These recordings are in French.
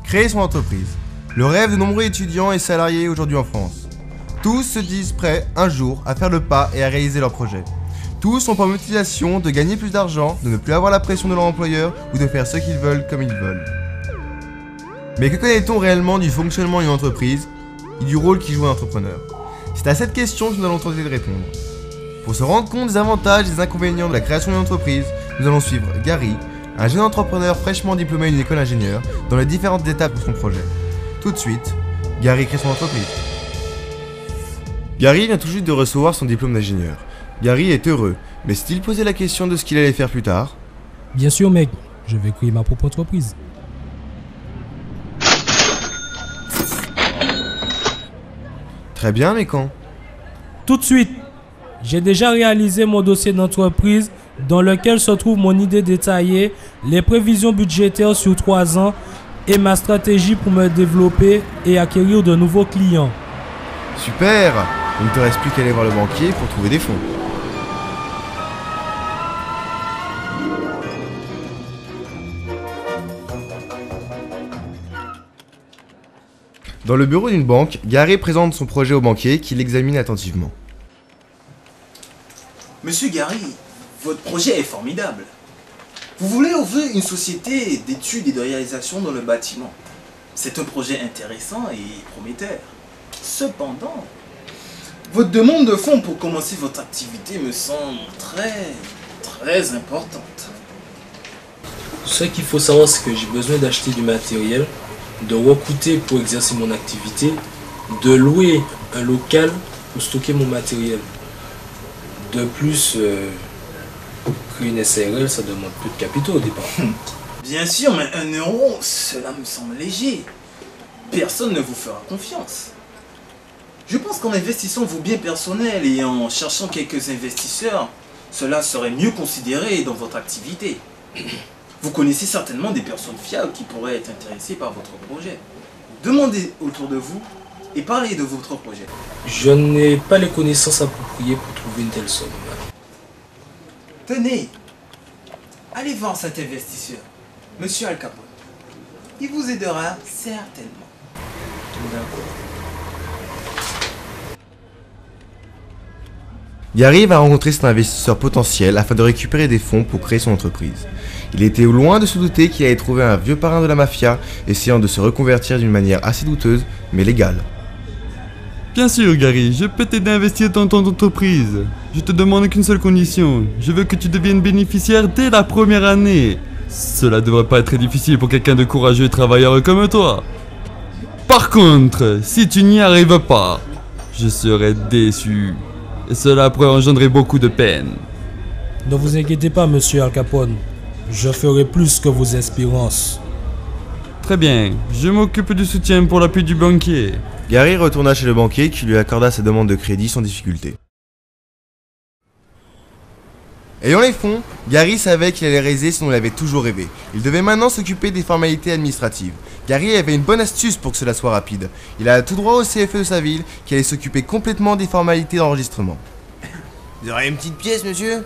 Créer son entreprise. Le rêve de nombreux étudiants et salariés aujourd'hui en France. Tous se disent prêts un jour à faire le pas et à réaliser leur projet. Tous ont pour motivation de gagner plus d'argent, de ne plus avoir la pression de leur employeur ou de faire ce qu'ils veulent comme ils veulent. Mais que connaît-on réellement du fonctionnement d'une entreprise et du rôle qu'y joue un entrepreneur? C'est à cette question que nous allons tenter de répondre. Pour se rendre compte des avantages et des inconvénients de la création d'une entreprise, nous allons suivre Gary, un jeune entrepreneur fraîchement diplômé d'une école d'ingénieur, dans les différentes étapes de son projet. Tout de suite, Gary crée son entreprise. Gary vient tout juste de recevoir son diplôme d'ingénieur. Gary est heureux, mais s'est-il posé la question de ce qu'il allait faire plus tard? Bien sûr, mec, je vais créer ma propre entreprise. Très bien, mais quand? Tout de suite. J'ai déjà réalisé mon dossier d'entreprise dans lequel se trouve mon idée détaillée, les prévisions budgétaires sur 3 ans et ma stratégie pour me développer et acquérir de nouveaux clients. Super! Il ne te reste plus qu'à aller voir le banquier pour trouver des fonds. Dans le bureau d'une banque, Gary présente son projet au banquier qui l'examine attentivement. Monsieur Gary, votre projet est formidable. Vous voulez ouvrir une société d'études et de réalisation dans le bâtiment. C'est un projet intéressant et prometteur. Cependant, votre demande de fonds pour commencer votre activité me semble très importante. Ce qu'il faut savoir, c'est que j'ai besoin d'acheter du matériel, de recruter pour exercer mon activité, de louer un local pour stocker mon matériel. De plus, créer une SARL, ça demande peu de capitaux au départ. Bien sûr, mais 1 euro, cela me semble léger. Personne ne vous fera confiance. Je pense qu'en investissant vos biens personnels et en cherchant quelques investisseurs, cela serait mieux considéré dans votre activité. Vous connaissez certainement des personnes fiables qui pourraient être intéressées par votre projet. Demandez autour de vous et parlez de votre projet. Je n'ai pas les connaissances appropriées pour trouver une telle somme. Tenez, allez voir cet investisseur, Monsieur Al Capone. Il vous aidera certainement. D'accord. Gary va rencontrer cet investisseur potentiel afin de récupérer des fonds pour créer son entreprise. Il était loin de se douter qu'il allait trouver un vieux parrain de la mafia essayant de se reconvertir d'une manière assez douteuse, mais légale. Bien sûr, Gary, je peux t'aider à investir dans ton entreprise. Je te demande qu'une seule condition. Je veux que tu deviennes bénéficiaire dès la première année. Cela devrait pas être très difficile pour quelqu'un de courageux et travailleur comme toi. Par contre, si tu n'y arrives pas, je serai déçu. Et cela pourrait engendrer beaucoup de peine. Ne vous inquiétez pas, monsieur Al Capone. Je ferai plus que vos espérances. Très bien, je m'occupe du soutien pour l'appui du banquier. Gary retourna chez le banquier qui lui accorda sa demande de crédit sans difficulté. Ayant les fonds, Gary savait qu'il allait réaliser ce dont il avait toujours rêvé. Il devait maintenant s'occuper des formalités administratives. Gary avait une bonne astuce pour que cela soit rapide. Il alla tout droit au CFE de sa ville qui allait s'occuper complètement des formalités d'enregistrement. Vous aurez une petite pièce, monsieur?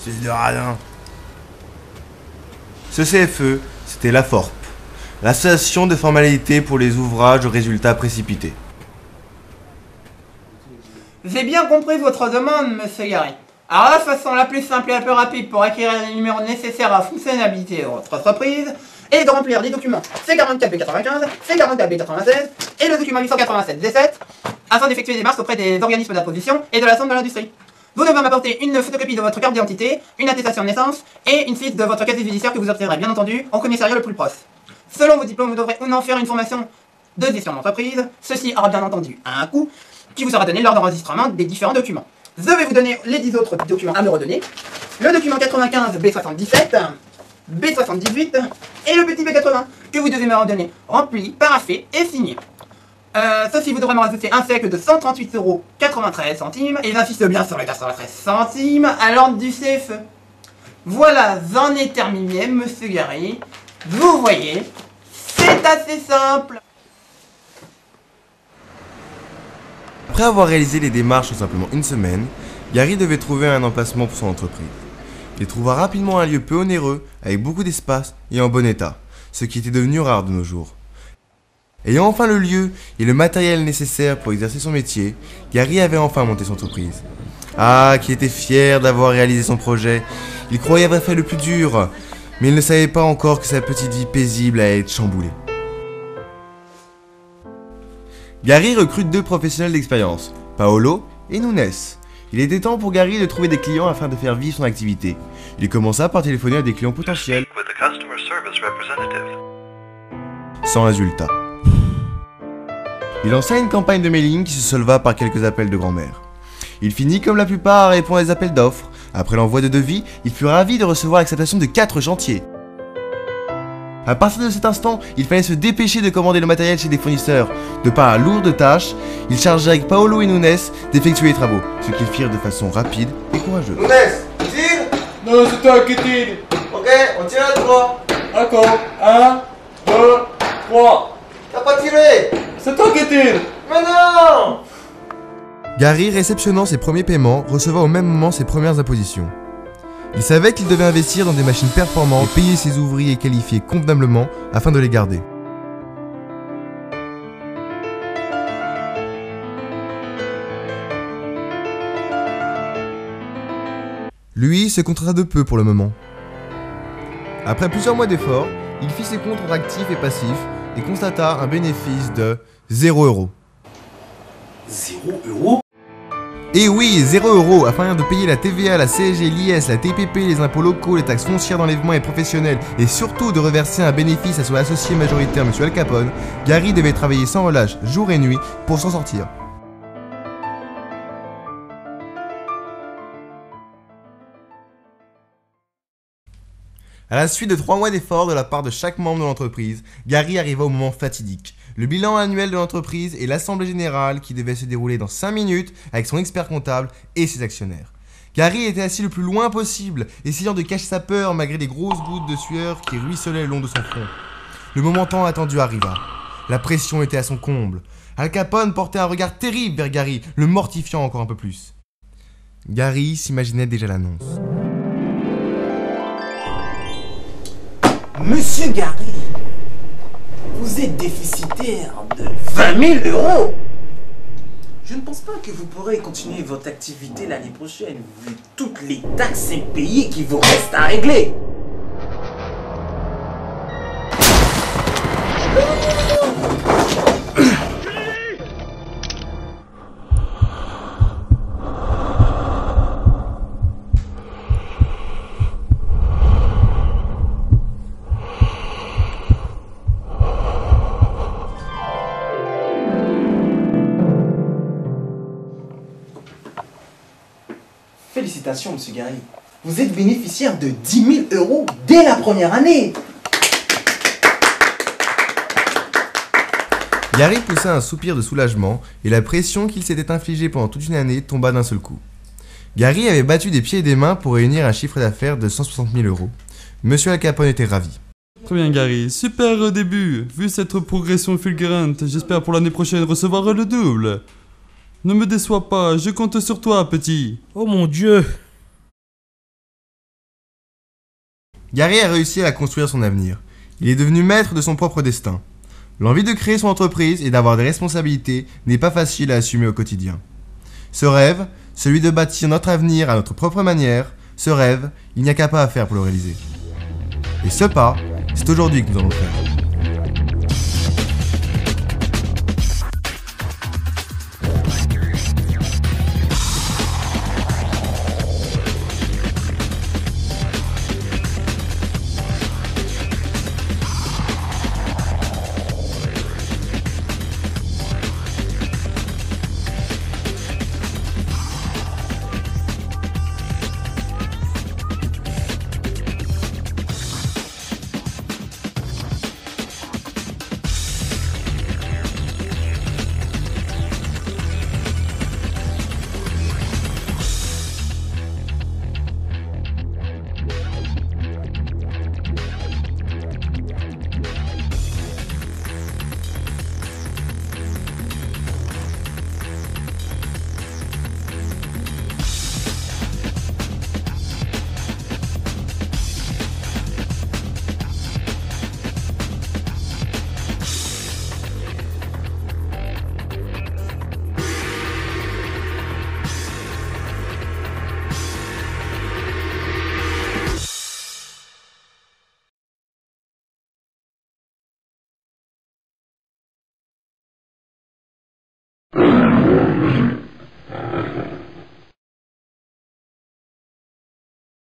C'est de radin. Ce CFE, c'était la FORP, l'association de formalités pour les ouvrages aux résultats précipités. J'ai bien compris votre demande, monsieur Gary. Alors la façon la plus simple et la plus rapide pour acquérir les numéros nécessaires à la fonctionnalité de votre entreprise est de remplir les documents C44B95, C44B96 et le document 887D7 afin d'effectuer des démarches auprès des organismes d'imposition et de la Chambre de l'industrie. Vous devrez m'apporter une photocopie de votre carte d'identité, une attestation de naissance et une fiche de votre casier judiciaire que vous obtiendrez bien entendu au commissariat le plus proche. Selon vos diplômes, vous devrez ou non faire une formation de gestion d'entreprise. Ceci aura bien entendu un coût qui vous sera donné lors d'enregistrement des différents documents. Je vais vous donner les 10 autres documents à me redonner. Le document 95 B77, B78 et le petit B80 que vous devez me redonner rempli, paraphé et signé. Ceci, vous devrez me rajouter un chèque de 138,93 € et j'insiste bien sur les 93 centimes à l'ordre du CFE. Voilà, j'en ai terminé, monsieur Gary. Vous voyez, c'est assez simple. Après avoir réalisé les démarches en simplement une semaine, Gary devait trouver un emplacement pour son entreprise. Il trouva rapidement un lieu peu onéreux, avec beaucoup d'espace et en bon état. ce qui était devenu rare de nos jours. Ayant enfin le lieu et le matériel nécessaire pour exercer son métier, Gary avait enfin monté son entreprise. Ah, qu'il était fier d'avoir réalisé son projet. Il croyait avoir fait le plus dur, mais il ne savait pas encore que sa petite vie paisible allait être chamboulée. Gary recrute 2 professionnels d'expérience, Paolo et Nunes. Il était temps pour Gary de trouver des clients afin de faire vivre son activité. Il commença par téléphoner à des clients potentiels, sans résultat. Il lança une campagne de mailing qui se solva par quelques appels de grand-mère. Il finit comme la plupart à répondre à des appels d'offres. Après l'envoi de devis, il fut ravi de recevoir l'acceptation de 4 chantiers. À partir de cet instant, il fallait se dépêcher de commander le matériel chez des fournisseurs. De par la lourde tâche, il chargea avec Paolo et Nunes d'effectuer les travaux, ce qu'ils firent de façon rapide et courageuse. Nunes, tire. Non, c'est toi qui tire. Ok, on tire à 3. D'accord. 1, 2, 3. T'as pas tiré. C'est toi qui tire. Mais non. Gary, réceptionnant ses premiers paiements, recevant au même moment ses premières impositions. Il savait qu'il devait investir dans des machines performantes et payer ses ouvriers qualifiés convenablement afin de les garder. Lui se contenta de peu pour le moment. Après plusieurs mois d'efforts, il fit ses comptes entre actifs et passifs et constata un bénéfice de 0 €. 0 €? Et oui, 0 € afin de payer la TVA, la CSG, l'IS, la TPP, les impôts locaux, les taxes foncières d'enlèvement et professionnelles, et surtout de reverser un bénéfice à son associé majoritaire, M. Al Capone, Gary devait travailler sans relâche, jour et nuit, pour s'en sortir. À la suite de 3 mois d'efforts de la part de chaque membre de l'entreprise, Gary arriva au moment fatidique. Le bilan annuel de l'entreprise et l'assemblée générale qui devait se dérouler dans 5 minutes avec son expert comptable et ses actionnaires. Gary était assis le plus loin possible, essayant de cacher sa peur malgré les grosses gouttes de sueur qui ruisselaient le long de son front. Le moment tant attendu arriva. La pression était à son comble. Al Capone portait un regard terrible vers Gary, le mortifiant encore un peu plus. Gary s'imaginait déjà l'annonce. Monsieur Gary, vous êtes déficitaire de 20 000 €. Je ne pense pas que vous pourrez continuer votre activité l'année prochaine, vu toutes les taxes impayées qui vous restent à régler. Félicitations, monsieur Gary. Vous êtes bénéficiaire de 10 000 € dès la première année. Gary poussa un soupir de soulagement et la pression qu'il s'était infligée pendant toute une année tomba d'un seul coup. Gary avait battu des pieds et des mains pour réunir un chiffre d'affaires de 160 000 €. Monsieur Al Capone était ravi. Très bien Gary, super début. Vu cette progression fulgurante, j'espère pour l'année prochaine recevoir le double. Ne me déçois pas, je compte sur toi, petit. Oh mon Dieu! Gary a réussi à construire son avenir. Il est devenu maître de son propre destin. L'envie de créer son entreprise et d'avoir des responsabilités n'est pas facile à assumer au quotidien. Ce rêve, celui de bâtir notre avenir à notre propre manière, ce rêve, il n'y a qu'à pas à faire pour le réaliser. Et ce pas, c'est aujourd'hui que nous allons le faire.